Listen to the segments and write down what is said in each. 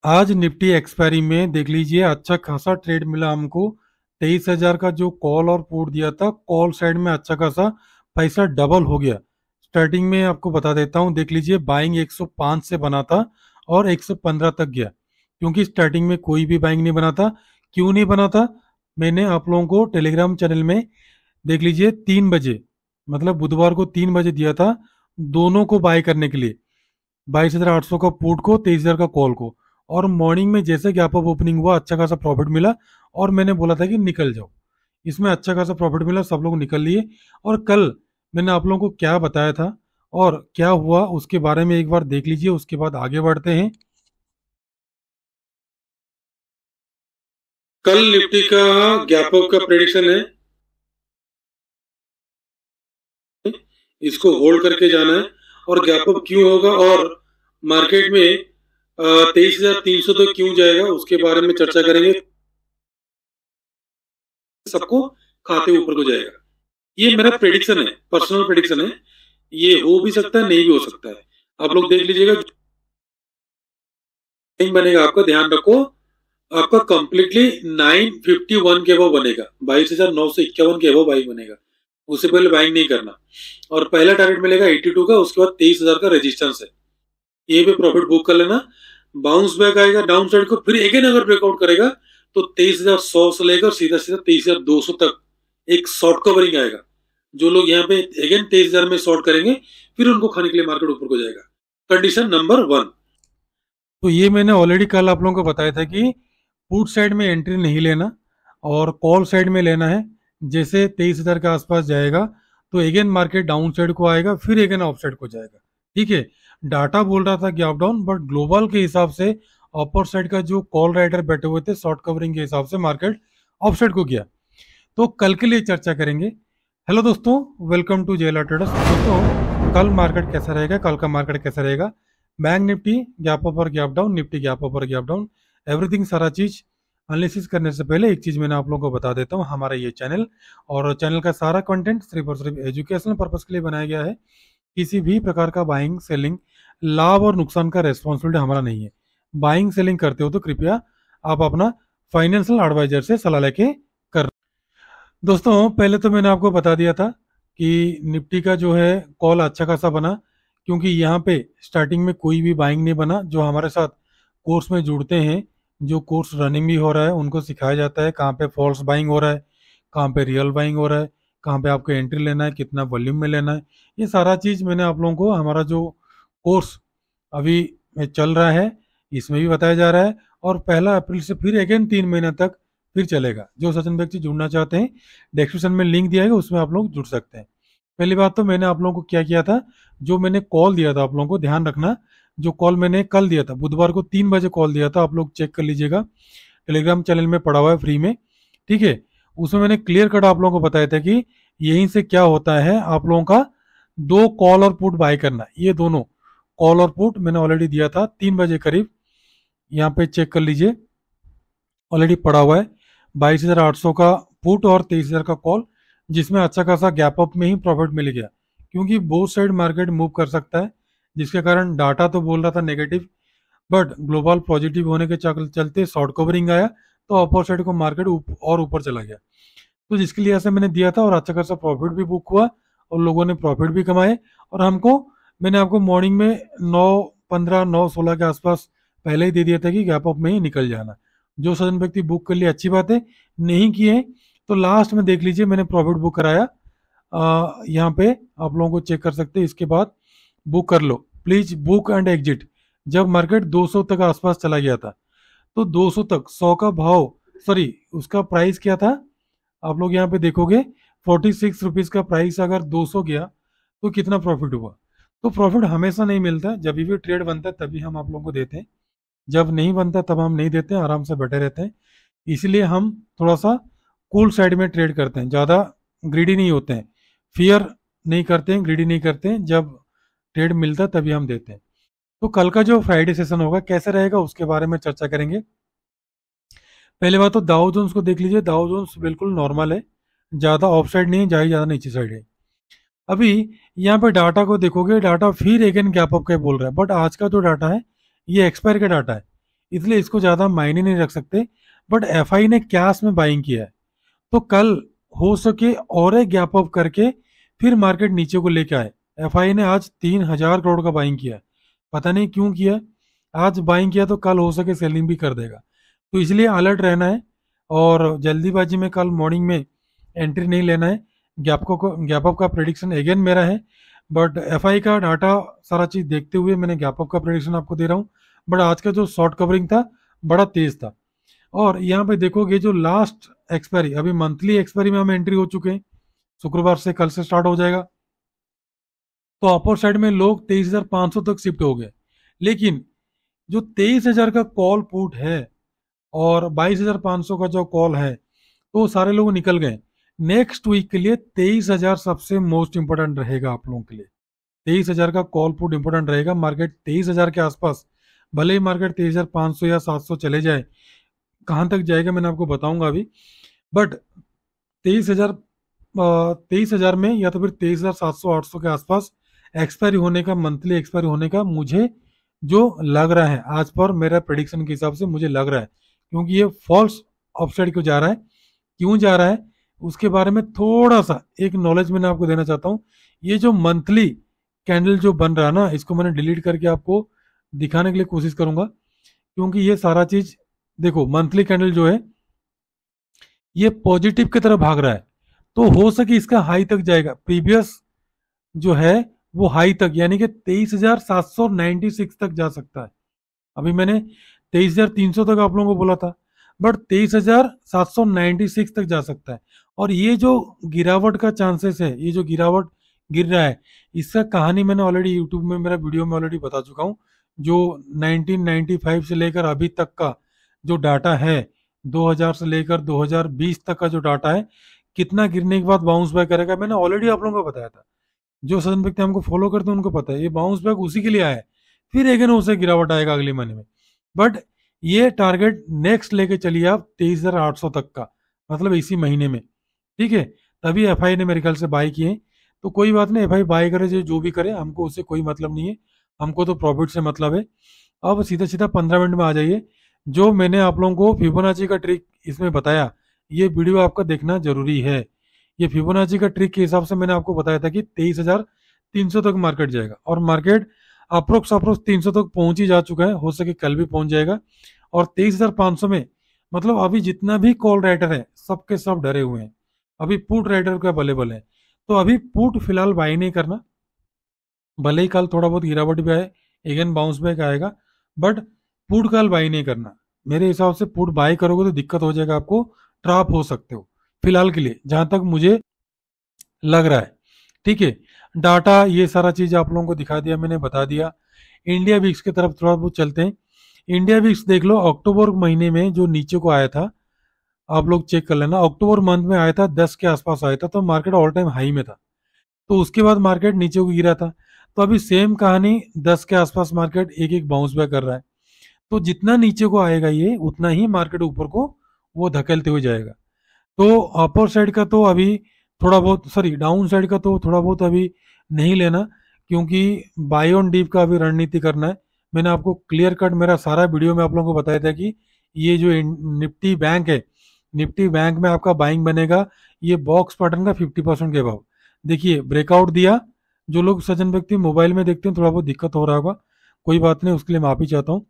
आज Nifty expiry में देख लीजिए अच्छा खासा ट्रेड मिला हमको। 23,000 का जो कॉल और पुट दिया था, कॉल साइड में अच्छा खासा पैसा डबल हो गया। स्टार्टिंग में आपको बता देता हूँ, देख लीजिए बाइंग 105 से बना था और 115 तक गया, क्योंकि स्टार्टिंग में कोई भी बाइंग नहीं बना था। क्यों नहीं बना था? मैंने आप लोगों को टेलीग्राम चैनल में देख लीजिए 3 बजे, मतलब बुधवार को 3 बजे दिया था दोनों को बाय करने के लिए। 22,800 का पुट को, 23,000 का कॉल को। और मॉर्निंग में जैसे गैप अप ओपनिंग हुआ अच्छा खासा प्रॉफिट मिला, और मैंने बोला था कि निकल जाओ। इसमें अच्छा खासा प्रॉफिट मिला, सब लोग निकल लिए। और कल मैंने आप लोगों को क्या बताया था और क्या हुआ उसके बारे में एक बार देख लीजिए, उसके बाद आगे बढ़ते हैं। कल निफ्टी का गैप अप का प्रेडिक्शन है, इसको होल्ड करके जाना है। और गैप अप क्यों होगा और मार्केट में 23,300 तक क्यों जाएगा उसके बारे में चर्चा करेंगे। सबको खाते ऊपर को जाएगा, ये मेरा प्रेडिक्शन है, पर्सनल प्रेडिक्शन है। ये हो भी सकता है, नहीं भी हो सकता है। आप लोग देख लीजिएगा, नहीं बनेगा आपका ध्यान रखो। आपका कंप्लीटली 951 के अबव बनेगा, 22,951 के अबव बाइंग बनेगा। उससे पहले बाइंग नहीं करना। और पहला टारगेट मिलेगा 82 का, उसके बाद 23,000 का रेजिस्टेंस है, ये पे प्रॉफिट बुक कर लेना। बाउंस बैक आएगा डाउन साइड को, फिर अगेन अगर ब्रेकआउट करेगा तो 23,100 से लेकर सीधा सीधा 23,200 तक एक शॉर्ट कवरिंग आएगा। जो लोग यहाँ पे अगेन 23,000 में शॉर्ट करेंगे, फिर उनको खाने के लिए मार्केट ऊपर को जाएगा। Condition number 1। तो ये मैंने ऑलरेडी कल आप लोगों को बताया था कि पुट साइड में एंट्री नहीं लेना और कॉल साइड में लेना है। जैसे 23,000 के आसपास जाएगा तो अगेन मार्केट डाउन साइड को आएगा, फिर अगेन अप साइड को जाएगा। ठीक है, डाटा बोल रहा था गैप डाउन, बट ग्लोबल के हिसाब से अपर साइड का जो कॉल राइडर बैठे हुए थे शॉर्ट कवरिंग के हिसाब से मार्केट अप साइड को गया। तो कल के लिए चर्चा करेंगे। हेलो दोस्तों, वेलकम टू जेला ट्रेडर्स। दोस्तों, कल मार्केट कैसा रहेगा, कल का मार्केट कैसा रहेगा? बैंक निफ्टी गैप अप और gap down, Nifty gap up और गैप डाउन, एवरीथिंग सारा चीज एनालिसिस करने से पहले एक चीज मैंने आप लोगों को बता देता हूँ। हमारा ये चैनल और चैनल का सारा कंटेंट सिर्फ और सिर्फ एजुकेशनल पर्पज के लिए बनाया गया है। किसी भी प्रकार का बाइंग सेलिंग, लाभ और नुकसान का रेस्पॉन्सिबिलिटी हमारा नहीं है। बाइंग सेलिंग करते हो तो कृपया आप अपना फाइनेंशियल एडवाइजर से सलाह लेके कर। दोस्तों, पहले तो मैंने आपको बता दिया था कि निफ्टी का जो है कॉल अच्छा खासा बना, क्योंकि यहाँ पे स्टार्टिंग में कोई भी बाइंग नहीं बना। जो हमारे साथ कोर्स में जुड़ते हैं, जो कोर्स रनिंग भी हो रहा है, उनको सिखाया जाता है कहाँ पे फॉल्स बाइंग हो रहा है, कहाँ पे रियल बाइंग हो रहा है, कहाँ पे आपको एंट्री लेना है, कितना वॉल्यूम में लेना है। ये सारा चीज़ मैंने आप लोगों को, हमारा जो कोर्स अभी चल रहा है इसमें भी बताया जा रहा है। और 1 अप्रैल से फिर अगेन 3 महीने तक फिर चलेगा। जो सचिन व्यक्ति जुड़ना चाहते हैं, डिस्क्रिप्शन में लिंक दिया है, उसमें आप लोग जुड़ सकते हैं। पहली बात तो मैंने आप लोगों को क्या किया था, जो मैंने कॉल दिया था आप लोगों को ध्यान रखना। जो कॉल मैंने कल दिया था, बुधवार को 3 बजे कॉल दिया था, आप लोग चेक कर लीजिएगा, टेलीग्राम चैनल में पड़ा हुआ है फ्री में। ठीक है, उसमें मैंने क्लियर कट आप लोगों को बताया था कि यहीं से क्या होता है आप लोगों का दो कॉल और पुट बाय करना। ये दोनों कॉल और पुट मैंने ऑलरेडी दिया था 3 बजे करीब, यहाँ पे चेक कर लीजिए, ऑलरेडी पड़ा हुआ है। 22,800 का पुट और 23,000 का कॉल, जिसमें अच्छा खासा गैप अप में ही प्रॉफिट मिल गया, क्योंकि बोथ साइड मार्केट मूव कर सकता है। जिसके कारण डाटा तो बोल रहा था नेगेटिव, बट ग्लोबल पॉजिटिव होने के चलते शॉर्ट कवरिंग आया, तो अपर साइड को मार्केट और ऊपर चला गया। तो जिसके लिए ऐसा मैंने दिया था और अच्छा खासा प्रॉफिट भी बुक हुआ और लोगों ने प्रॉफिट भी कमाए। और हमको, मैंने आपको मॉर्निंग में 9:15 9:16 के आसपास पहले ही दे दिया था कि गैप अप में ही निकल जाना। जो सजन व्यक्ति बुक कर लिए अच्छी बात है, नहीं किए तो लास्ट में देख लीजिए मैंने प्रॉफिट बुक कराया। यहाँ पे आप लोगों को चेक कर सकते हैं, इसके बाद बुक कर लो। Please book and exit. जब मार्केट 200 तक आसपास चला गया था, तो 200 तक 100 का भाव, सॉरी उसका प्राइस क्या था, आप लोग यहाँ पे देखोगे 46 रुपीज का प्राइस। अगर 200 गया तो कितना प्रॉफिट हुआ? तो प्रॉफिट हमेशा नहीं मिलता, जब भी ट्रेड बनता है तभी हम आप लोगों को देते हैं, जब नहीं बनता तब हम नहीं देते, आराम से बैठे रहते हैं। इसलिए हम थोड़ा सा कूल साइड में ट्रेड करते हैं, ज़्यादा ग्रीडी नहीं होते हैं, फियर नहीं करते हैं, ग्रीडी नहीं करते हैं। जब ट्रेड मिलता है तभी हम देते हैं। तो कल का जो फ्राइडे सेशन होगा कैसे रहेगा उसके बारे में चर्चा करेंगे। पहले बात तो दाउ जोन्स को देख लीजिए, दाउ जोन्स बिल्कुल नॉर्मल है, ज़्यादा ऑफ साइड नहीं है, ज़्यादा नीचे साइड है। अभी यहाँ पे डाटा को देखोगे, डाटा फिर अगेन गैप अप का बोल रहा है, बट आज का जो डाटा है ये एक्सपायर का डाटा है। इसलिए इसको ज़्यादा मायने नहीं रख सकते। बट एफआई ने कैश में बाइंग किया है, तो कल हो सके और एक गैप अप करके फिर मार्केट नीचे को लेके आए। एफआई ने आज 3,000 करोड़ का बाइंग किया है, पता नहीं क्यों किया। आज बाइंग किया तो कल हो सके सेलिंग भी कर देगा, तो इसलिए अलर्ट रहना है और जल्दीबाजी में कल मॉर्निंग में एंट्री नहीं लेना है। गैप अप का प्रेडिक्शन अगेन मेरा है, बट एफआई का डाटा सारा चीज देखते हुए मैंने गैप अप का प्रेडिक्शन आपको दे रहा हूँ। बट आज का जो शॉर्ट कवरिंग था बड़ा तेज था। और यहाँ पे देखोगे जो लास्ट एक्सपायरी, अभी मंथली एक्सपायरी में हम एंट्री हो चुके हैं, शुक्रवार से कल से स्टार्ट हो जाएगा। तो अपर साइड में लोग 23,500 तक शिफ्ट हो गए, लेकिन जो 23,000 का कॉल पुट है और 22,500 का जो कॉल है, तो सारे लोग निकल गए। नेक्स्ट वीक के लिए 23,000 सबसे मोस्ट इंपोर्टेंट रहेगा आप लोगों के लिए। 23,000 का कॉल पुट इंपोर्टेंट रहेगा। मार्केट 23,000 के आसपास, भले ही मार्केट 23,500 या 700 चले जाए, कहाँ तक जाएगा मैंने आपको बताऊंगा अभी। बट 23,000 में या तो फिर 23,700-800 के आसपास एक्सपायरी होने का, मंथली एक्सपायरी होने का मुझे जो लग रहा है, आज पर मेरा प्रेडिक्शन के हिसाब से मुझे लग रहा है, क्योंकि ये फॉल्स अपसाइड को जा रहा है। क्यों जा रहा है उसके बारे में थोड़ा सा एक नॉलेज मैंने आपको देना चाहता हूँ। ये जो मंथली कैंडल जो बन रहा है ना, इसको मैंने डिलीट करके आपको दिखाने के लिए कोशिश करूंगा, क्योंकि ये सारा चीज देखो, मंथली कैंडल जो है ये पॉजिटिव की तरफ भाग रहा है, तो हो सके इसका हाई तक जाएगा। प्रीवियस जो है वो हाई तक, यानी कि 23,796 तक जा सकता है। अभी मैंने 23,300 तक आप लोगों को बोला था, बट 23,796 तक जा सकता है। और ये जो गिरावट का चांसेस है, ये जो गिरावट गिर रहा है, इसका कहानी मैंने ऑलरेडी यूट्यूब में, मेरा वीडियो में ऑलरेडी बता चुका हूँ। जो 1995 से लेकर अभी तक का जो डाटा है, 2000 से लेकर 2020 तक का जो डाटा है, कितना गिरने के बाद बाउंस बैक करेगा, मैंने ऑलरेडी आप लोगों को बताया था। जो सदन व्यक्ति हमको फॉलो करते हैं उनको पता है, ये बाउंस बैक उसी के लिए आया है। फिर अगेन उसे गिरावट आएगा अगले महीने में। बट ये टारगेट नेक्स्ट लेके चलिए आप 23,800 तक का, मतलब इसी महीने में, ठीक है। तभी एफआई ने मेरे ख्याल से बाय किए। तो कोई बात नहीं, एफआई बाय करे जो भी करे, हमको उससे कोई मतलब नहीं है, हमको तो प्रॉफिट से मतलब है। अब सीधा सीधा 15 मिनट में आ जाइए। जो मैंने आप लोगों को फिबोनाची का ट्रिक इसमें बताया, ये वीडियो आपका देखना जरूरी है। ये फिबोनाची का ट्रिक के हिसाब से मैंने आपको बताया था कि 23,300 तक मार्केट जाएगा, और मार्केट अप्रोक्स 300 तक पहुंच ही जा चुका है, हो सके कल भी पहुंच जाएगा। और 23,500 में मतलब अभी जितना भी कॉल राइटर है सबके सब डरे हुए हैं, अभी पुट राइटर का अवेलेबल है। तो अभी पुट फिलहाल बाई नहीं करना, भले ही कल थोड़ा बहुत गिरावट भी आए, अगेन बाउंस बैक आएगा, बट पुट कल बाई नहीं करना। मेरे हिसाब से पुट बाई करोगे तो दिक्कत हो जाएगा, आपको ट्रैप हो सकते हो फिलहाल के लिए, जहां तक मुझे लग रहा है, ठीक है। डाटा ये सारा चीज आप लोगों को दिखा दिया, मैंने बता दिया। इंडिया विक्स की तरफ थोड़ा बहुत चलते हैं। इंडिया विक्स देख लो, अक्टूबर महीने में जो नीचे को आया था, आप लोग चेक कर लेना, अक्टूबर मंथ में आया था 10 के आसपास आया था, तो मार्केट ऑल टाइम हाई में था। तो उसके बाद मार्केट नीचे को गिरा था। तो अभी सेम कहानी, 10 के आसपास मार्केट एक एक बाउंस बैक कर रहा है। तो जितना नीचे को आएगा ये, उतना ही मार्केट ऊपर को वो धकेलते हुए जाएगा। तो अपर साइड का तो अभी थोड़ा बहुत, सॉरी डाउन साइड का तो थोड़ा बहुत अभी नहीं लेना, क्योंकि बाय ऑन डीप का अभी रणनीति करना है। मैंने आपको क्लियर कट मेरा सारा वीडियो में आप लोगों को बताया था कि ये जो निफ्टी बैंक है, निफ्टी बैंक में आपका बाइंग बनेगा ये बॉक्स पैटर्न का 50% के अभाव। देखिए ब्रेकआउट दिया, जो लोग सज्जन व्यक्ति मोबाइल में देखते हैं थोड़ा बहुत दिक्कत हो रहा होगा, कोई बात नहीं, उसके लिए माफी चाहता हूँ।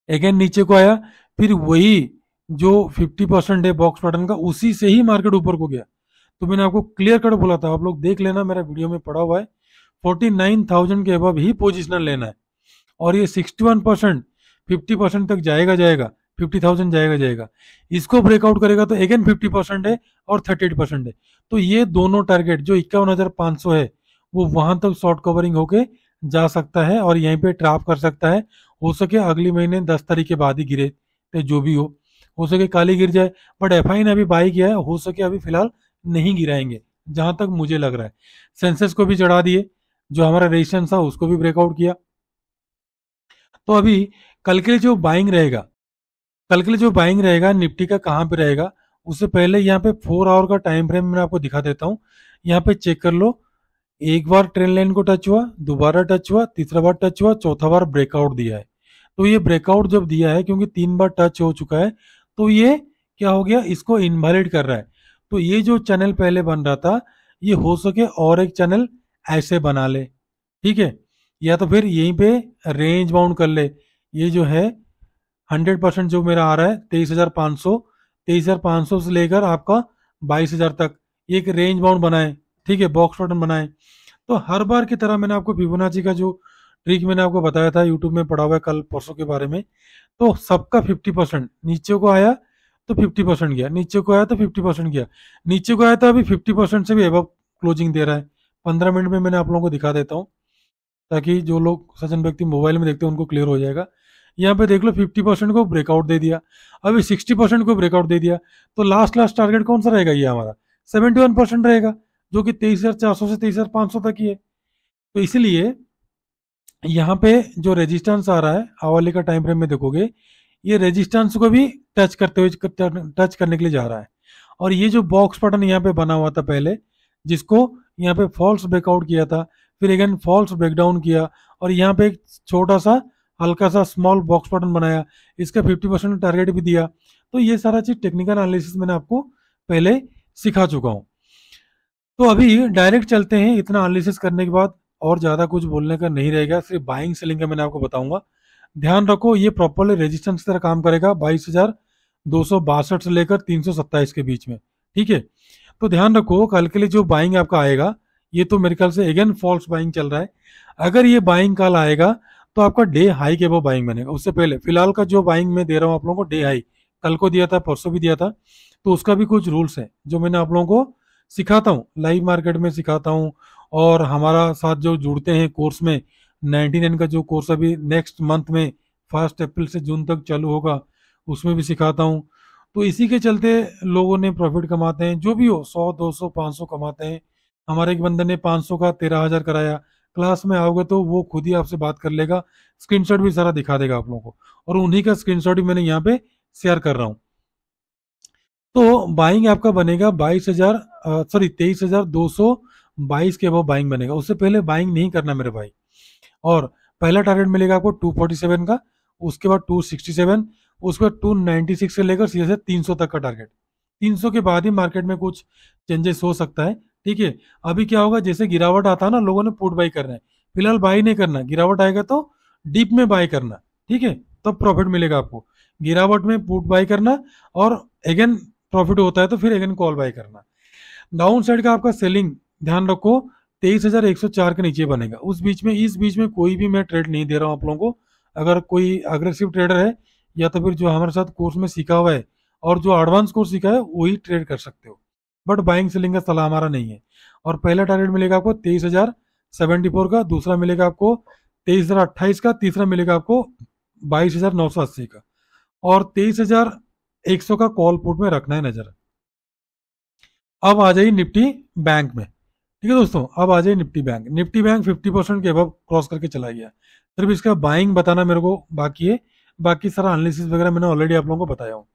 अगेन नीचे को आया, फिर वही जो 50% है बॉक्स पैटर्न का, उसी से ही मार्केट ऊपर को गया। तो मैंने आपको क्लियर कट बोला था, आप लोग देख लेना, मेरा वीडियो में पड़ा हुआ है, 49,000 के अबव ही पोजिशनल लेना है। और ये 61% 50% तक जाएगा जाएगा, 50,000 जाएगा जाएगा। इसको ब्रेकआउट करेगा तो अगेन 50% है और 38% है। तो ये दोनों टारगेट जो 51,500 है, वो वहां तक शॉर्ट कवरिंग होके जा सकता है और यहीं पे ट्रैप कर सकता है। हो सके अगली महीने 10 तारीख के बाद ही गिरे, तो जो भी हो सके काली गिर जाए। बट एफआई ने अभी बाई किया है, हो सके अभी फिलहाल नहीं गिराएंगे, जहां तक मुझे लग रहा है। सेंसेस को भी चढ़ा दिए, जो हमारा रेजिस्टेंस था उसको भी ब्रेकआउट किया। तो अभी कल के लिए जो बाइंग रहेगा, कल के लिए जो बाइंग रहेगा निफ्टी का कहाँ पे रहेगा, उससे पहले यहाँ पे 4 आवर का टाइम फ्रेम मैं आपको दिखा देता हूँ। यहाँ पे चेक कर लो, एक बार ट्रेंड लाइन को टच हुआ, दोबारा टच हुआ, तीसरा बार टच हुआ, चौथा बार ब्रेकआउट दिया है। तो ये ब्रेकआउट जब दिया है, क्योंकि 3 बार टच हो चुका है, तो ये क्या हो गया, इसको इनवैलिड कर रहा है। तो ये जो चैनल पहले बन रहा था, ये हो सके और एक चैनल ऐसे बना ले, ठीक है, या तो फिर यहीं पे रेंज बाउंड कर ले। ये जो है 100% जो मेरा आ रहा है 23,500, 23,500 से लेकर आपका 22,000 तक, ये एक रेंज बाउंड बनाए, ठीक है, बॉक्स पैटर्न बनाए। तो हर बार की तरह मैंने आपको फिबोनाची का जो ट्रिक मैंने आपको बताया था, यूट्यूब में पढ़ा हुआ है कल परसों के बारे में, तो सबका 50%, नीचे को आया तो 50% गया, नीचे को आया तो 50% गया, नीचे को आया तो अभी 50% से भी एबव क्लोजिंग दे रहा है। 15 मिनट में मैंने आप लोगों को दिखा देता हूँ, ताकि जो लोग सज्जन व्यक्ति मोबाइल में देखते हैं उनको क्लियर हो जाएगा। यहाँ पे देख लो 50% को ब्रेकआउट दे दिया, अभी 60% को ब्रेकआउट दे दिया, तो लास्ट टारगेट कौन सा रहेगा, ये हमारा 71% रहेगा, जो कि 23,400 से 23,500 तक ही है। तो इसलिए यहाँ पे जो रेजिस्टेंस आ रहा है आवाले का टाइम फ्रेम में देखोगे, ये रेजिस्टेंस को भी टच करते हुए टच करने के लिए जा रहा है। और ये जो बॉक्स पैटर्न यहाँ पे बना हुआ था पहले, जिसको यहाँ पे फॉल्स ब्रेकआउट किया था, फिर अगेन फॉल्स ब्रेकडाउन किया, और यहाँ पे एक छोटा सा हल्का सा स्मॉल बॉक्स पैटर्न बनाया, इसका 50% टारगेट भी दिया। तो ये सारा चीज टेक्निकल एनालिसिस मैंने आपको पहले सिखा चुका हूँ। तो अभी डायरेक्ट चलते हैं, इतना एनालिसिस करने के बाद और ज्यादा कुछ बोलने का नहीं रहेगा, सिर्फ बाइंग सेलिंग का मैंने आपको बताऊंगा। ध्यान रखो, ये प्रॉपरली रेजिस्टेंस की तरह काम करेगा 22,262 से लेकर 327 के बीच में, ठीक है। तो ध्यान रखो, कल के लिए जो बाइंग आपका आएगा, ये तो मेरे ख्याल से अगेन फॉल्स बाइंग चल रहा है। अगर ये बाइंग कल आएगा तो आपका डे हाई के वो बाइंग बनेगा। उससे पहले फिलहाल का जो बाइंग मैं दे रहा हूँ आप लोगों को, डे हाई कल को दिया था, परसों भी दिया था, तो उसका भी कुछ रूल्स है जो मैंने आप लोगों को सिखाता हूँ, लाइव मार्केट में सिखाता हूँ। और हमारा साथ जो जुड़ते हैं कोर्स में, 99 का जो कोर्स अभी नेक्स्ट मंथ में 1 अप्रैल से जून तक चालू होगा, उसमें भी सिखाता हूँ। तो इसी के चलते लोगों ने प्रॉफिट कमाते हैं, जो भी हो 100 200 500 कमाते हैं। हमारे एक बंदे ने 500 का 13,000 कराया। क्लास में आओगे तो वो खुद ही आपसे बात कर लेगा, स्क्रीनशॉट भी सारा दिखा देगा आप लोगों को, और उन्हीं का स्क्रीनशॉट भी मैंने यहाँ पे शेयर कर रहा हूँ। तो बाइंग आपका बनेगा 23,222 के अबव बाइंग बनेगा। उससे पहले बाइंग नहीं करना मेरे भाई। और पहला टारगेट मिलेगा आपको 247 का, उसके बाद 267, उसके बाद 296 से लेकर सीधे 300 तक का टारगेट। 300 के बाद ही मार्केट में कुछ चेंजेस हो सकता है, ठीक है। अभी क्या होगा, जैसे गिरावट आता है ना, लोगों ने पुट बाई करना है, फिलहाल बाई नहीं करना, गिरावट आएगा तो डीप में बाई करना, ठीक है, तब प्रॉफिट मिलेगा आपको। गिरावट में पुट बाई करना, और अगेन प्रॉफिट होता है तो फिर अगेन कॉल बाई करना। डाउन साइड का आपका सेलिंग ध्यान रखो 23,104 के नीचे बनेगा। उस बीच में, इस बीच में कोई भी मैं ट्रेड नहीं दे रहा हूँ आप लोगों को। अगर कोई अग्रेसिव ट्रेडर है, या तो फिर जो हमारे साथ कोर्स में सीखा हुआ है और जो एडवांस कोर्स सीखा है, वही ट्रेड कर सकते हो, बट बाइंग सेलिंग का सलाह हमारा नहीं है। और पहला टारगेट मिलेगा आपको 23,074 का, दूसरा मिलेगा आपको 23,028 का, तीसरा मिलेगा आपको 22,980 का, और 23,100 का कॉल पुट में रखना है नजर। अब आ जाइए निफ्टी बैंक में, ठीक है दोस्तों। अब आ जाइए निफ्टी बैंक। निफ्टी बैंक 50% के अबव क्रॉस करके चला गया। सिर्फ इसका बाइंग बताना मेरे को बाकी है, बाकी सारा एनालिसिस वगैरह मैंने ऑलरेडी आप लोगों को बताया हूँ।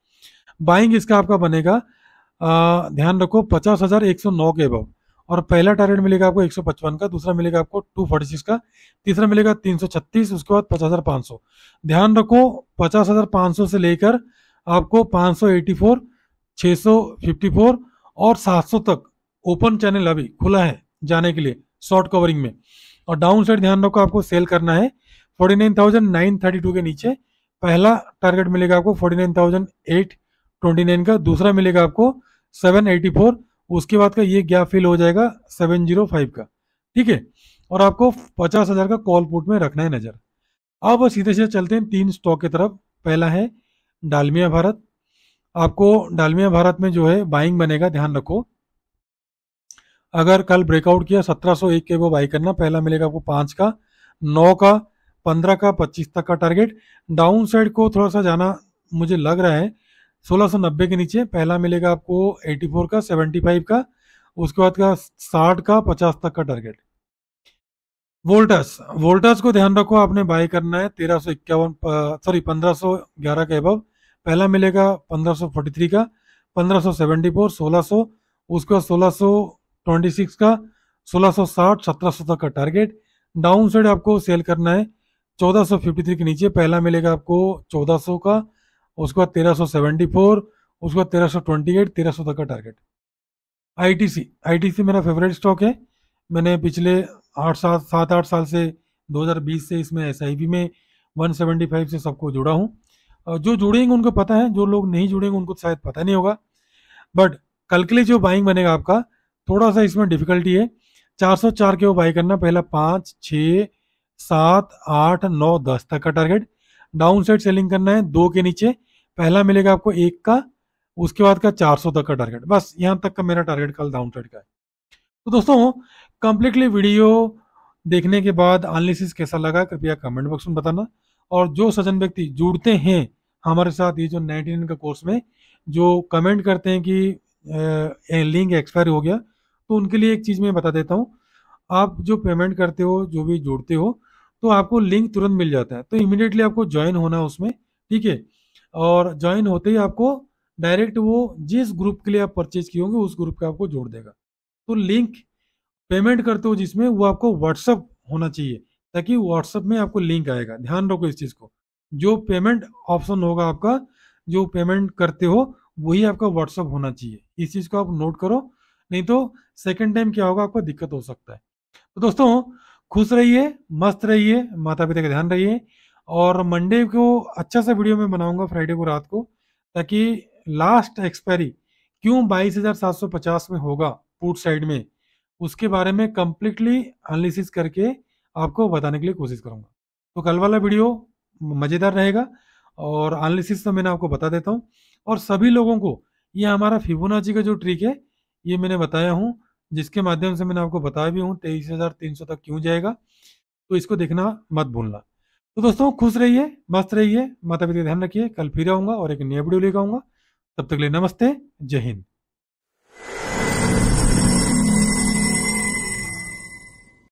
बाइंग इसका आपका बनेगा, ध्यान रखो 50,109 के अबव। और पहला टारगेट मिलेगा आपको 155 का, दूसरा मिलेगा आपको 246 का, तीसरा मिलेगा 336, उसके बाद 50,500। ध्यान रखो 50,500 से लेकर आपको 584, 654 और 700 तक ओपन चैनल अभी खुला है जाने के लिए शॉर्ट कवरिंग में। और डाउन साइड ध्यान रखो आपको सेल करना है 49,932 के नीचे। पहला टारगेट मिलेगा आपको 49,829 का, दूसरा मिलेगा आपको 784, उसके बाद का ये गैप फिल हो जाएगा 705 का, ठीक है। और आपको 50,000 का कॉल पुट में रखना है नजर। अब सीधे सीधे चलते हैं 3 स्टॉक की तरफ। पहला है डालमिया भारत। आपको डालमिया भारत में जो है बाइंग बनेगा, ध्यान रखो अगर कल ब्रेकआउट किया 1701 के वो बाई करना। पहला मिलेगा आपको 5 का, 9 का, 15 का, 25 तक का टारगेट। डाउन साइड को थोड़ा सा जाना मुझे लग रहा है 1690 के नीचे। पहला मिलेगा आपको 84 का, 75 का, उसके बाद का 60 का, 50 तक का टारगेट। वोल्टास, वोल्टास को ध्यान रखो आपने बाय करना है 1511 के अबव। पहला मिलेगा 1543 का, 1574, 1600, उसके बाद 1626 का, 1660, 1700 तक का टारगेट। डाउन साइड आपको सेल करना है 1453 के नीचे पहला मिलेगा आपको 1400 का, उसके बाद 1374, उसके बाद 1328, 1300 तक का टारगेट। आईटीसी मेरा फेवरेट स्टॉक है। मैंने पिछले 7-8 साल से 2020 से इसमें एसआईपी में 175 से सबको जुड़ा हूँ। जो जुड़ेंगे उनको पता है, जो लोग नहीं जुड़ेंगे उनको शायद पता नहीं होगा। बट कल के लिए जो बाइंग बनेगा आपका, थोड़ा सा इसमें डिफिकल्टी है। 404 के वो बाई करना, पहला 5, 6, 7, 8, 9, 10 तक का टारगेट। डाउन साइड सेलिंग करना है 2 के नीचे, पहला मिलेगा आपको 1 का, उसके बाद का 400 तक का टारगेट। बस यहाँ तक का मेरा टारगेट कल डाउन साइड का है। तो दोस्तों कंप्लीटली वीडियो देखने के बाद एनालिसिस कैसा लगा कृपया कमेंट बॉक्स में बताना। और जो सज्जन व्यक्ति जुड़ते हैं हमारे साथ ये जो 99 का कोर्स में, जो कमेंट करते हैं कि लिंक एक्सपायर हो गया, तो उनके लिए एक चीज़ मैं बता देता हूँ। आप जो पेमेंट करते हो, जो भी जुड़ते हो, तो आपको लिंक तुरंत मिल जाता है, तो इमीडिएटली आपको ज्वाइन होना है उसमें, ठीक है। और ज्वाइन होते ही आपको डायरेक्ट वो जिस ग्रुप के लिए आप परचेज किए होंगे उस ग्रुप का आपको जोड़ देगा। तो लिंक पेमेंट करते हो जिसमें, वो आपको व्हाट्सअप होना चाहिए, ताकि व्हाट्सअप में आपको लिंक आएगा। ध्यान रखो इस चीज़ को, जो पेमेंट ऑप्शन होगा आपका, जो पेमेंट करते हो वही आपका व्हाट्सअप होना चाहिए। इस चीज़ को आप नोट करो, नहीं तो सेकंड टाइम क्या होगा आपको दिक्कत हो सकता है। तो दोस्तों खुश रहिए, मस्त रहिए, माता पिता का ध्यान रहिए। और मंडे को अच्छा सा वीडियो मैं बनाऊंगा, फ्राइडे को रात को, ताकि लास्ट एक्सपायरी क्यों 22,750 में होगा पुट साइड में, उसके बारे में कंप्लीटली एनालिसिस करके आपको बताने के लिए कोशिश करूंगा। तो कल वाला वीडियो मज़ेदार रहेगा, और एनालिसिस तो मैंने आपको बता देता हूँ। और सभी लोगों को ये हमारा फिबोनाची का जो ट्रिक है ये मैंने बताया हूँ, जिसके माध्यम से मैंने आपको बताया भी हूँ 23,300 तक क्यों जाएगा, तो इसको देखना मत भूलना। तो दोस्तों खुश रहिए, मस्त रहिए, माता पिता का ध्यान रखिए। कल फिर आऊँगा और एक नया वीडियो लेकर आऊँगा। तब तक के लिए नमस्ते, जय हिंद।